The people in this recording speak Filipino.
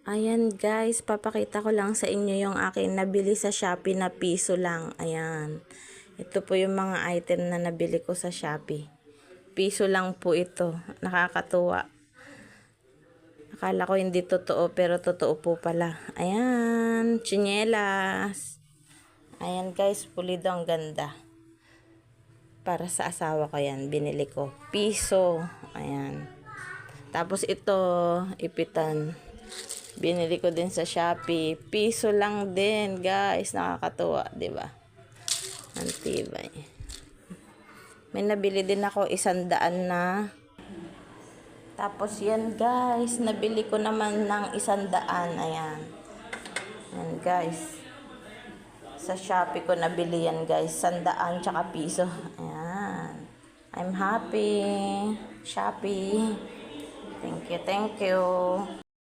Ayan guys, papakita ko lang sa inyo yung akin nabili sa Shopee na piso lang. Ayan. Ito po yung mga item na nabili ko sa Shopee. Piso lang po ito. Nakakatuwa. Akala ko hindi totoo pero totoo po pala. Ayan. Tsinelas. Ayan guys, pulido ang ganda. Para sa asawa ko yan. Binili ko. Piso. Ayan. Tapos ito, ipitan. Binili ko din sa Shopee. Piso lang din, guys. Nakakatuwa, 'di ba? Ang tibay. May nabili din ako 100 na. Tapos yan, guys. Nabili ko naman ng 100. Ayan. Yan, guys. Sa Shopee ko nabili yan, guys. 100 tsaka piso. Ayan. I'm happy. Shopee. Thank you, thank you.